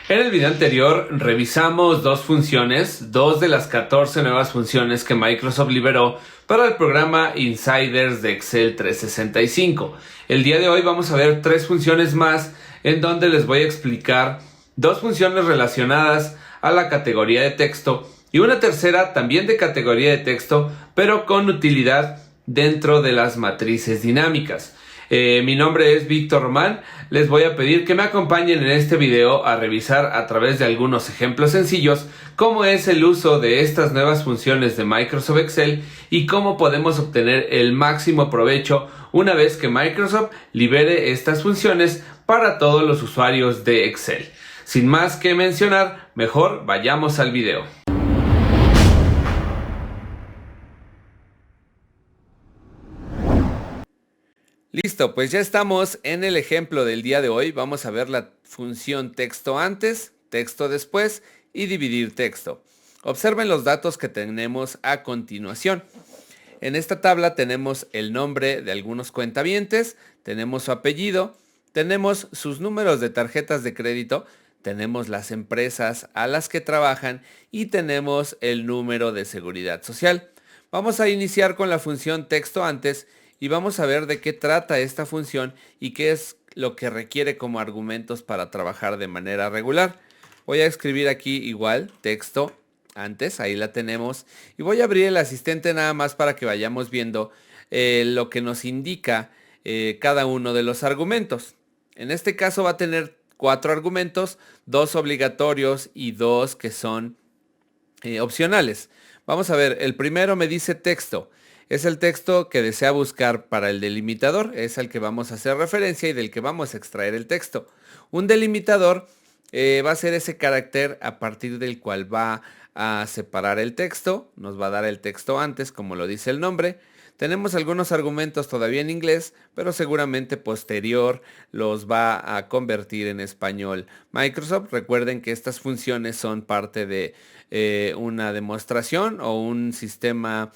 En el video anterior revisamos dos funciones, dos de las 14 nuevas funciones que Microsoft liberó para el programa Insiders de Excel 365. El día de hoy vamos a ver tres funciones más en donde les voy a explicar dos funciones relacionadas a la categoría de texto y una tercera también de categoría de texto, pero con utilidad dentro de las matrices dinámicas. Mi nombre es Víctor Román. Les voy a pedir que me acompañen en este video a revisar a través de algunos ejemplos sencillos cómo es el uso de estas nuevas funciones de Microsoft Excel y cómo podemos obtener el máximo provecho una vez que Microsoft libere estas funciones para todos los usuarios de Excel. Sin más que mencionar, mejor vayamos al video. Listo, pues ya estamos en el ejemplo del día de hoy. Vamos a ver la función texto antes, texto después y dividir texto. Observen los datos que tenemos a continuación. En esta tabla tenemos el nombre de algunos cuentavientes, tenemos su apellido, tenemos sus números de tarjetas de crédito, tenemos las empresas a las que trabajan y tenemos el número de seguridad social. Vamos a iniciar con la función texto antes y vamos a ver de qué trata esta función y qué es lo que requiere como argumentos para trabajar de manera regular. Voy a escribir aquí igual texto antes, ahí la tenemos, y voy a abrir el asistente nada más para que vayamos viendo lo que nos indica cada uno de los argumentos. En este caso va a tener 4 argumentos, 2 obligatorios y 2 que son opcionales. Vamos a ver, el primero me dice texto. Es el texto que desea buscar para el delimitador, es al que vamos a hacer referencia y del que vamos a extraer el texto. Un delimitador va a ser ese carácter a partir del cual va a separar el texto, nos va a dar el texto antes, como lo dice el nombre. Tenemos algunos argumentos todavía en inglés, pero seguramente posterior los va a convertir en español Microsoft. Recuerden que estas funciones son parte de una demostración o un sistema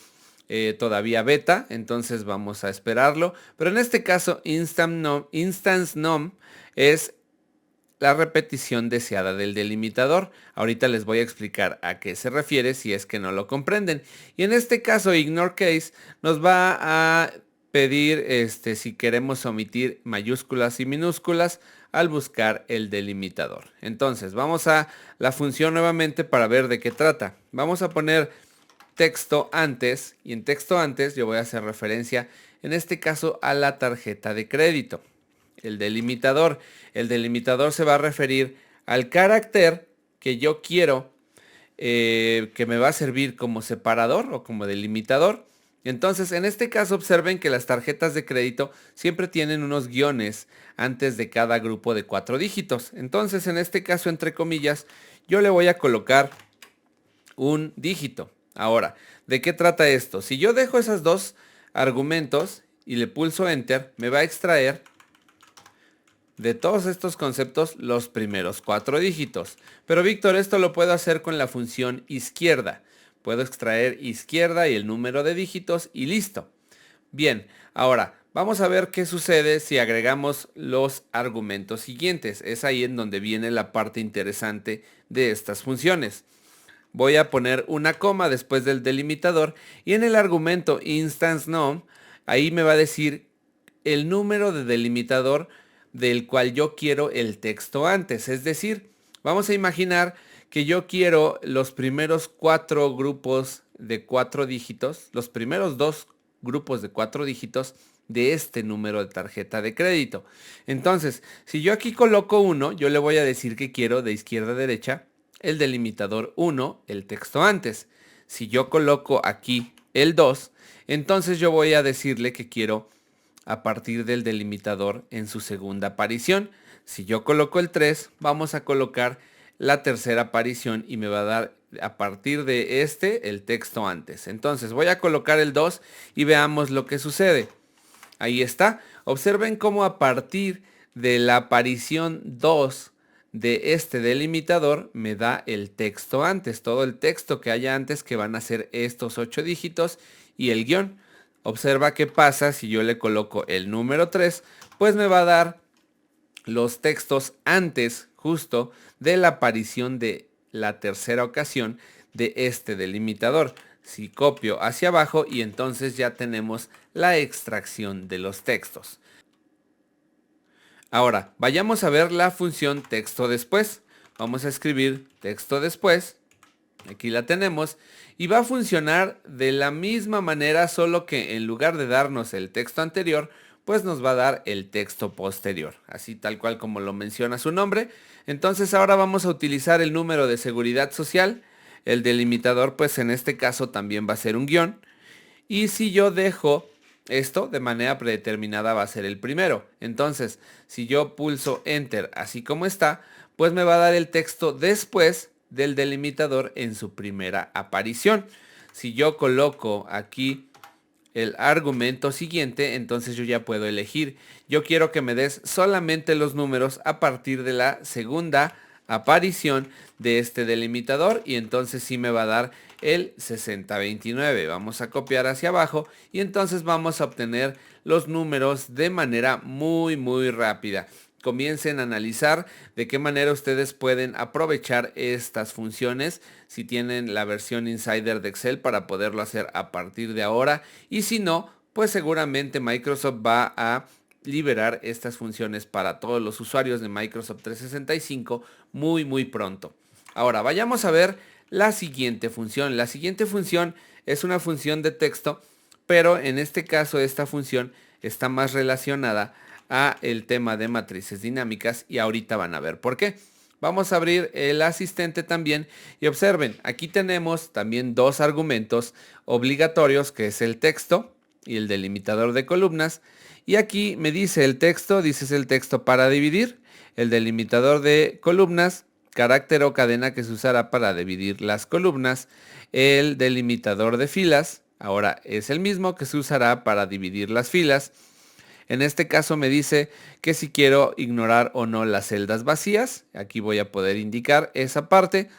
todavía beta, entonces vamos a esperarlo. Pero en este caso, instance num es la repetición deseada del delimitador. Ahorita les voy a explicar a qué se refiere si es que no lo comprenden. Y en este caso, ignore case nos va a pedir si queremos omitir mayúsculas y minúsculas al buscar el delimitador. Entonces, vamos a la función nuevamente para ver de qué trata. Vamos a poner texto antes, y en texto antes yo voy a hacer referencia en este caso a la tarjeta de crédito. El delimitador se va a referir al carácter que yo quiero que me va a servir como separador o como delimitador. Entonces, en este caso observen que las tarjetas de crédito siempre tienen unos guiones antes de cada grupo de 4 dígitos. Entonces, en este caso, entre comillas, yo le voy a colocar un dígito. Ahora, ¿de qué trata esto? Si yo dejo esos dos argumentos y le pulso Enter, me va a extraer de todos estos conceptos los primeros 4 dígitos. Pero Víctor, esto lo puedo hacer con la función izquierda. Puedo extraer izquierda y el número de dígitos y listo. Bien, ahora vamos a ver qué sucede si agregamos los argumentos siguientes. Es ahí en donde viene la parte interesante de estas funciones. Voy a poner una coma después del delimitador y en el argumento instance num, ahí me va a decir el número de delimitador del cual yo quiero el texto antes. Es decir, vamos a imaginar que yo quiero los primeros 4 grupos de 4 dígitos, los primeros 2 grupos de 4 dígitos de este número de tarjeta de crédito. Entonces, si yo aquí coloco 1, yo le voy a decir que quiero de izquierda a derecha el delimitador 1, el texto antes. Si yo coloco aquí el 2, entonces yo voy a decirle que quiero a partir del delimitador en su segunda aparición. Si yo coloco el 3, vamos a colocar la tercera aparición y me va a dar a partir de el texto antes. Entonces voy a colocar el 2 y veamos lo que sucede. Ahí está. Observen cómo a partir de la aparición 2 de este delimitador me da el texto antes, todo el texto que haya antes, que van a ser estos 8 dígitos y el guión. Observa qué pasa si yo le coloco el número 3, pues me va a dar los textos antes justo de la aparición de la tercera ocasión de este delimitador. Si copio hacia abajo y entonces ya tenemos la extracción de los textos. Ahora, vayamos a ver la función texto después. Vamos a escribir texto después. Aquí la tenemos. Y va a funcionar de la misma manera, solo que en lugar de darnos el texto anterior, pues nos va a dar el texto posterior. Así tal cual como lo menciona su nombre. Entonces ahora vamos a utilizar el número de seguridad social. El delimitador, pues en este caso también va a ser un guión. Y si yo dejo esto de manera predeterminada, va a ser el primero. Entonces, si yo pulso Enter así como está, pues me va a dar el texto después del delimitador en su primera aparición. Si yo coloco aquí el argumento siguiente, entonces yo ya puedo elegir. Yo quiero que me des solamente los números a partir de la segunda aparición de este delimitador, y entonces sí me va a dar el 6029. Vamos a copiar hacia abajo y entonces vamos a obtener los números de manera muy rápida. Comiencen a analizar de qué manera ustedes pueden aprovechar estas funciones si tienen la versión Insider de Excel para poderlo hacer a partir de ahora, y si no, pues seguramente Microsoft va a liberar estas funciones para todos los usuarios de Microsoft 365 muy pronto. Ahora vayamos a ver la siguiente función. La siguiente función es una función de texto, pero en este caso esta función está más relacionada a el tema de matrices dinámicas, y ahorita van a ver por qué. Vamos a abrir el asistente también y observen, aquí tenemos también dos argumentos obligatorios, que es el texto y el delimitador de columnas. Y aquí me dice el texto, dice es el texto para dividir, el delimitador de columnas, carácter o cadena que se usará para dividir las columnas, el delimitador de filas, ahora es el mismo que se usará para dividir las filas. En este caso me dice que si quiero ignorar o no las celdas vacías, aquí voy a poder indicar esa parte.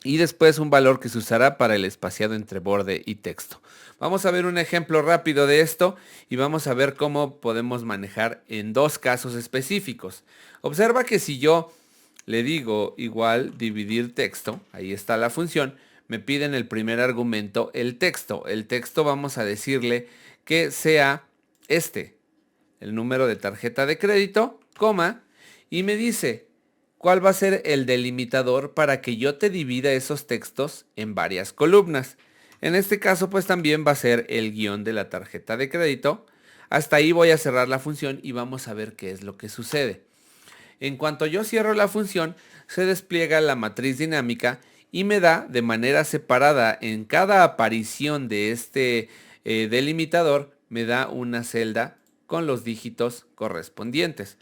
Y después un valor que se usará para el espaciado entre borde y texto. Vamos a ver un ejemplo rápido de esto y vamos a ver cómo podemos manejar en dos casos específicos. Observa que si yo le digo igual dividir texto, ahí está la función, me piden el primer argumento, el texto. El texto vamos a decirle que sea el número de tarjeta de crédito, coma, y me dice cuál va a ser el delimitador para que yo te divida esos textos en varias columnas. En este caso, pues también va a ser el guión de la tarjeta de crédito. Hasta ahí voy a cerrar la función y vamos a ver qué es lo que sucede. En cuanto yo cierro la función, se despliega la matriz dinámica y me da de manera separada en cada aparición de este delimitador, me da una celda con los dígitos correspondientes.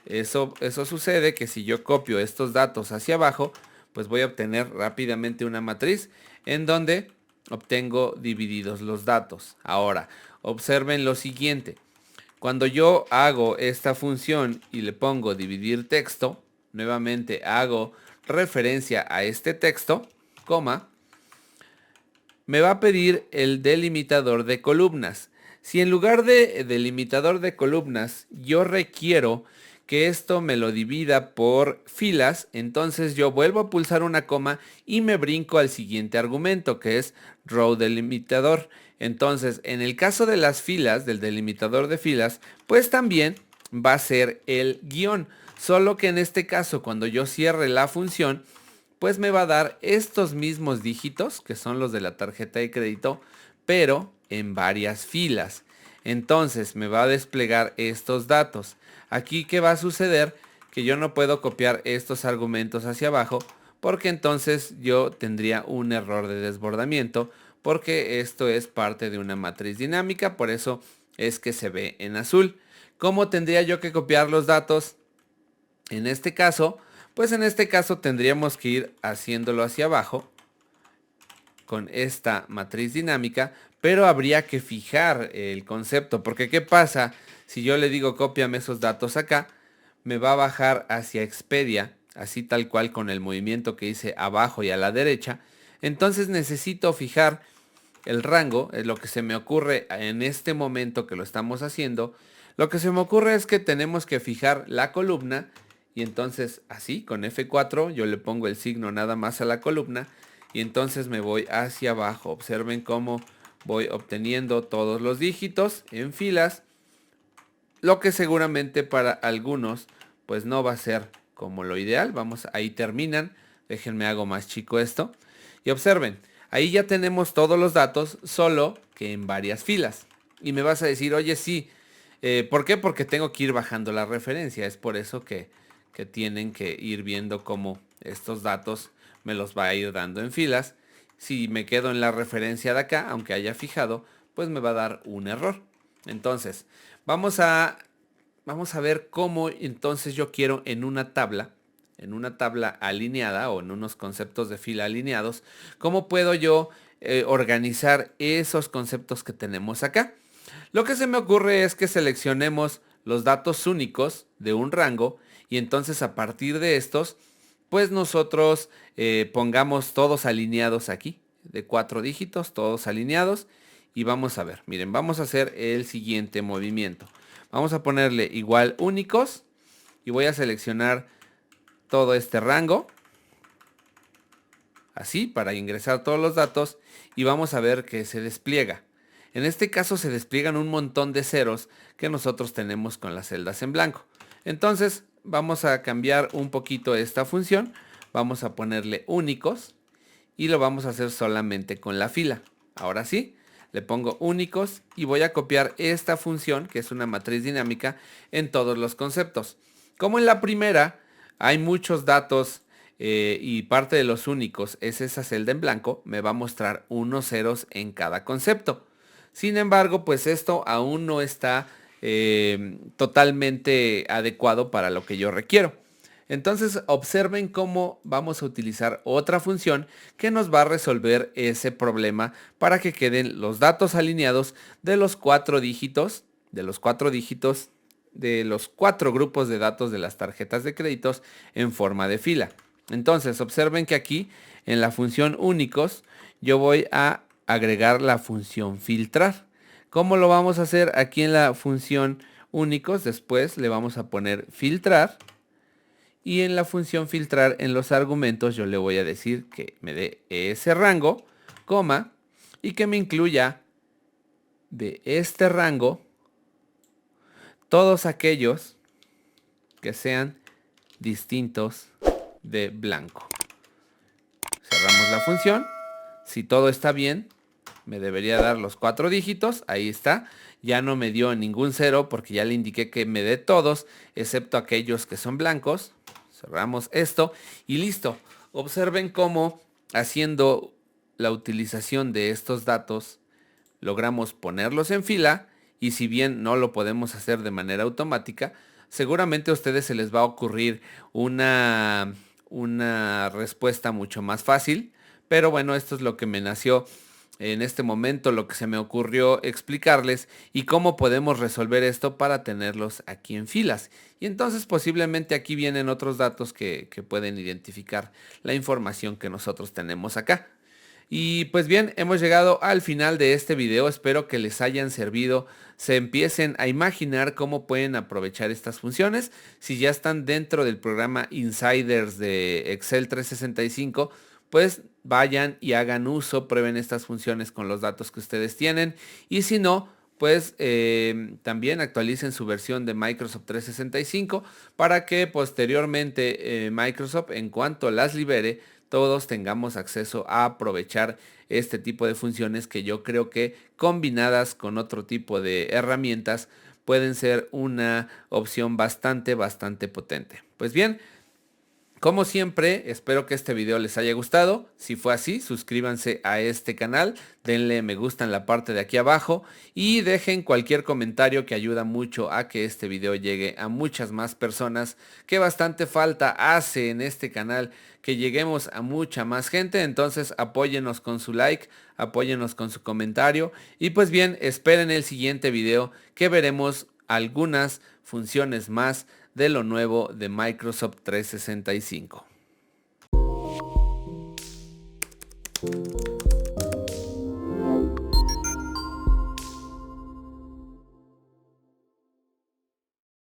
Eso sucede que si yo copio estos datos hacia abajo, pues voy a obtener rápidamente una matriz en donde obtengo divididos los datos. Ahora, observen lo siguiente. Cuando yo hago esta función y le pongo dividir texto, nuevamente hago referencia a este texto, coma, me va a pedir el delimitador de columnas. Si en lugar de delimitador de columnas yo requiero que esto me lo divida por filas, entonces yo vuelvo a pulsar una coma y me brinco al siguiente argumento, que es row delimitador. Entonces, en el caso de las filas, del delimitador de filas, pues también va a ser el guión. Solo que en este caso, cuando yo cierre la función, pues me va a dar estos mismos dígitos, que son los de la tarjeta de crédito, pero en varias filas. Entonces me va a desplegar estos datos. Aquí, ¿qué va a suceder? Que yo no puedo copiar estos argumentos hacia abajo, porque entonces yo tendría un error de desbordamiento, porque esto es parte de una matriz dinámica, por eso es que se ve en azul. ¿Cómo tendría yo que copiar los datos? En este caso, pues en este caso tendríamos que ir haciéndolo hacia abajo con esta matriz dinámica, pero habría que fijar el concepto, porque ¿qué pasa? Si yo le digo cópiame esos datos acá, me va a bajar hacia Expedia, así tal cual con el movimiento que hice abajo y a la derecha. Entonces necesito fijar el rango, es lo que se me ocurre en este momento que lo estamos haciendo. Lo que se me ocurre es que tenemos que fijar la columna y entonces así con F4 yo le pongo el signo nada más a la columna y entonces me voy hacia abajo. Observen cómo voy obteniendo todos los dígitos en filas, lo que seguramente para algunos pues no va a ser como lo ideal. Vamos, ahí terminan. Déjenme hago más chico esto. Y observen, ahí ya tenemos todos los datos, solo que en varias filas. Y me vas a decir, oye, sí, ¿por qué? Porque tengo que ir bajando la referencia. Es por eso que tienen que ir viendo cómo estos datos me los va a ir dando en filas. Si me quedo en la referencia de acá, aunque haya fijado, pues me va a dar un error. Entonces, vamos a ver cómo entonces yo quiero en una tabla alineada o en unos conceptos de fila alineados, cómo puedo yo organizar esos conceptos que tenemos acá. Lo que se me ocurre es que seleccionemos los datos únicos de un rango y entonces a partir de estos, pues nosotros pongamos todos alineados aquí, de 4 dígitos, todos alineados. Y vamos a ver, miren, vamos a hacer el siguiente movimiento. Vamos a ponerle igual únicos y voy a seleccionar todo este rango, así, para ingresar todos los datos y vamos a ver que se despliega. En este caso se despliegan un montón de ceros que nosotros tenemos con las celdas en blanco. Entonces vamos a cambiar un poquito esta función, vamos a ponerle únicos y lo vamos a hacer solamente con la fila. Ahora sí, le pongo únicos y voy a copiar esta función, que es una matriz dinámica, en todos los conceptos. Como en la primera hay muchos datos y parte de los únicos es esa celda en blanco, me va a mostrar unos ceros en cada concepto. Sin embargo, pues esto aún no está totalmente adecuado para lo que yo requiero. Entonces observen cómo vamos a utilizar otra función que nos va a resolver ese problema para que queden los datos alineados de los 4 dígitos, de los 4 grupos de datos de las tarjetas de créditos en forma de fila. Entonces observen que aquí en la función únicos yo voy a agregar la función filtrar. ¿Cómo lo vamos a hacer? Aquí en la función únicos después le vamos a poner filtrar. Y en la función filtrar en los argumentos yo le voy a decir que me dé ese rango, coma, y que me incluya de este rango todos aquellos que sean distintos de blanco. Cerramos la función. Si todo está bien, me debería dar los 4 dígitos. Ahí está. Ya no me dio ningún cero porque ya le indiqué que me dé todos, excepto aquellos que son blancos. Cerramos esto y listo. Observen cómo haciendo la utilización de estos datos logramos ponerlos en fila y si bien no lo podemos hacer de manera automática, seguramente a ustedes se les va a ocurrir una respuesta mucho más fácil. Pero bueno, esto es lo que me nació en este momento, lo que se me ocurrió explicarles y cómo podemos resolver esto para tenerlos aquí en filas. Y entonces posiblemente aquí vienen otros datos que pueden identificar la información que nosotros tenemos acá. Y pues bien, hemos llegado al final de este video, espero que les hayan servido, se empiecen a imaginar cómo pueden aprovechar estas funciones. Si ya están dentro del programa Insiders de Excel 365, pues vayan y hagan uso, prueben estas funciones con los datos que ustedes tienen y si no, pues también actualicen su versión de Microsoft 365 para que posteriormente Microsoft, en cuanto las libere, todos tengamos acceso a aprovechar este tipo de funciones que yo creo que combinadas con otro tipo de herramientas pueden ser una opción bastante potente. Pues bien, como siempre, espero que este video les haya gustado. Si fue así, suscríbanse a este canal, denle me gusta en la parte de aquí abajo y dejen cualquier comentario que ayuda mucho a que este video llegue a muchas más personas, que bastante falta hace en este canal que lleguemos a mucha más gente. Entonces apóyennos con su like, apóyennos con su comentario y pues bien, esperen el siguiente video que veremos algunas funciones más de lo nuevo de Microsoft 365.